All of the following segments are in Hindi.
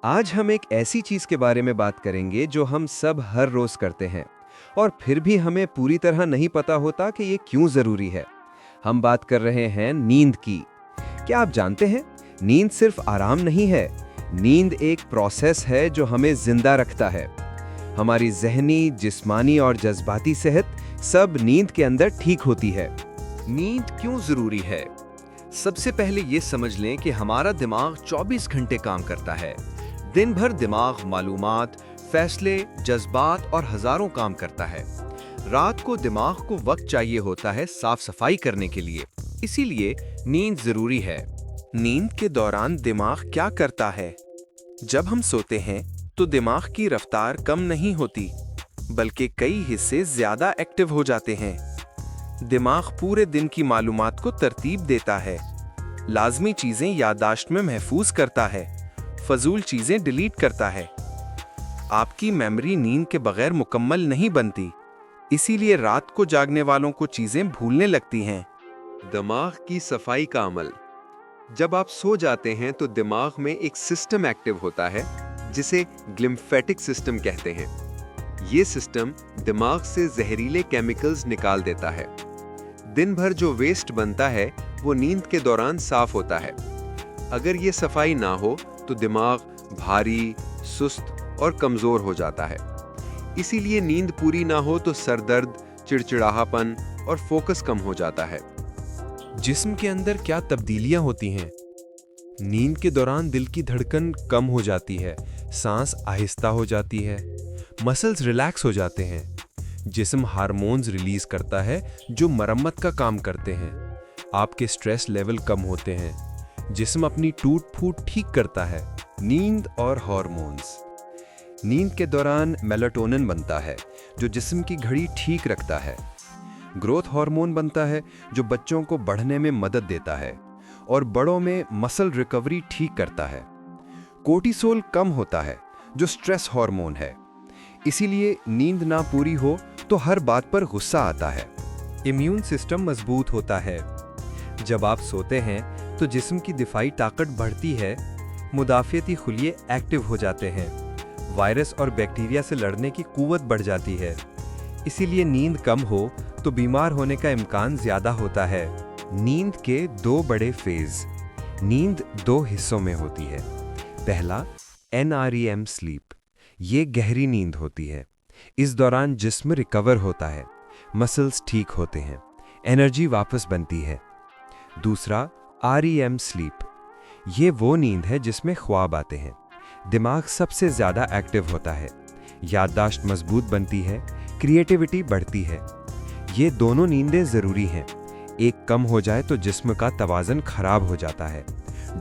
आज हम एक ऐसी चीज के बारे में बात करेंगे जो हम सब हर रोज करते हैं और फिर भी हमें पूरी तरह नहीं पता होता कि ये क्यों जरूरी है। हम बात कर रहे हैं नींद की। क्या आप जानते हैं, नींद सिर्फ आराम नहीं है, नींद एक प्रोसेस है जो हमें जिंदा रखता है। हमारी जहनी, जिस्मानी और जज्बाती सेहत सब नींद के अंदर ठीक होती है। नींद क्यों जरूरी है? सबसे पहले ये समझ लें कि हमारा दिमाग 24 घंटे काम करता है। दिन भर दिमाग मालूमात, फैसले, जज्बात और हजारों काम करता है। रात को दिमाग को वक्त चाहिए होता है साफ सफाई करने के लिए, इसीलिए नींद जरूरी है। नींद के दौरान दिमाग क्या करता है? जब हम सोते हैं तो दिमाग की रफ्तार कम नहीं होती, बल्कि कई हिस्से ज्यादा एक्टिव हो जाते हैं। दिमाग पूरे दिन की मालूमात को तरतीब देता है, लाजमी चीजें याददाश्त में महफूज करता है, फजूल चीजें डिलीट करता है। आपकी मेमोरी नींद के बगैर मुकम्मल नहीं बनती, इसीलिए रात को जागने वालों को चीजें भूलने लगती हैं। दिमाग की सफाई का अमल। जब आप सो जाते हैं तो दिमाग में एक सिस्टम एक्टिव होता है जिसे ग्लिम्फेटिक सिस्टम कहते हैं। ये सिस्टम दिमाग से जहरीले केमिकल्स निकाल देता है। दिन भर जो वेस्ट बनता है वो नींद के दौरान साफ होता है। अगर ये सफाई ना हो तो दिमाग भारी, सुस्त और कमजोर हो जाता है। इसीलिए नींद पूरी ना हो तो सर दर्द, चिड़चिड़ाहट और फोकस कम हो जाता है। जिस्म के अंदर क्या तब्दीलियां होती हैं? नींद के दौरान दिल की धड़कन कम हो जाती है, सांस आहिस्ता हो जाती है, मसल्स रिलैक्स हो जाते हैं, जिस्म हार्मोन्स रिलीज करता है जो मरम्मत का काम करते हैं। आपके स्ट्रेस लेवल कम होते हैं, जिस्म अपनी टूट फूट ठीक करता है। नींद और हार्मोन्स। नींद के दौरान मेलाटोनिन बनता है जो जिस्म की घड़ी ठीक रखता है। ग्रोथ हार्मोन बनता है जो बच्चों को बढ़ने में मदद देता है और बड़ों में मसल रिकवरी ठीक करता है। कोर्टिसोल कम होता है जो स्ट्रेस हार्मोन है। इसीलिए नींद ना पूरी हो तो हर बात पर गुस्सा आता है। इम्यून सिस्टम मजबूत होता है। जब आप सोते हैं तो जिस्म की दिफाई ताकत बढ़ती है, मुदाफ़ियती खुलिये एक्टिव हो जाते हैं, वायरस और बैक्टीरिया से लड़ने की कुव्वत बढ़ जाती है। इसीलिए नींद कम हो तो बीमार होने का इम्कान ज्यादा होता है। नींद के दो बड़े फेज। नींद दो हिस्सों में होती है। पहला NREM स्लीप, ये गहरी नींद होती है। इस दौरान जिस्म रिकवर होता है, मसल्स ठीक होते हैं, एनर्जी वापस बनती है। दूसरा REM स्लीप, ये वो नींद है जिसमें ख्वाब आते हैं, दिमाग सबसे ज्यादा एक्टिव होता है, याददाश्त मजबूत बनती है, क्रिएटिविटी बढ़ती है। ये दोनों नींदें जरूरी हैं। एक कम हो जाए तो जिस्म का तवाज़ुन खराब हो जाता है।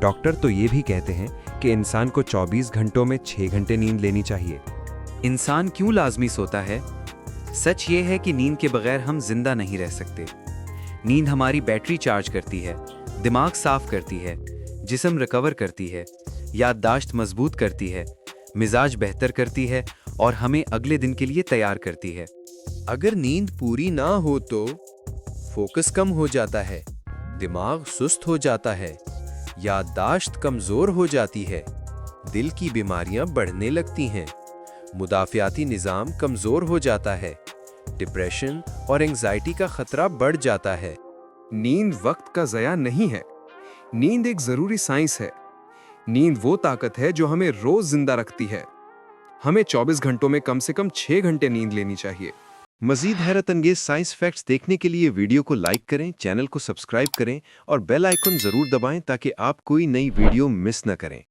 डॉक्टर तो ये भी कहते हैं कि इंसान को 24 घंटों में 6 घंटे नींद लेनी चाहिए। इंसान क्यों लाजमी सोता है? सच ये है कि नींद के बगैर हम जिंदा नहीं रह सकते। नींद हमारी बैटरी चार्ज करती है, दिमाग साफ करती है, जिस्म रिकवर करती है, याददाश्त मजबूत करती है, मिजाज बेहतर करती है और हमें अगले दिन के लिए तैयार करती है। अगर नींद पूरी ना हो तो फोकस कम हो जाता है, दिमाग सुस्त हो जाता है, याददाश्त कमजोर हो जाती है, दिल की बीमारियां बढ़ने लगती हैं, मुदाफियाती निज़ाम कमजोर हो जाता है, डिप्रेशन और एंजाइटी का खतरा बढ़ जाता है। नींद वक्त का ज़या नहीं है, नींद एक जरूरी साइंस है। नींद वो ताकत है जो हमें रोज जिंदा रखती है। हमें 24 घंटों में कम से कम 6 घंटे नींद लेनी चाहिए। मजीद हैरत अंगेज साइंस फैक्ट्स देखने के लिए वीडियो को लाइक करें, चैनल को सब्सक्राइब करें और बेल आइकन जरूर दबाएं ताकि आप कोई नई वीडियो मिस न करें।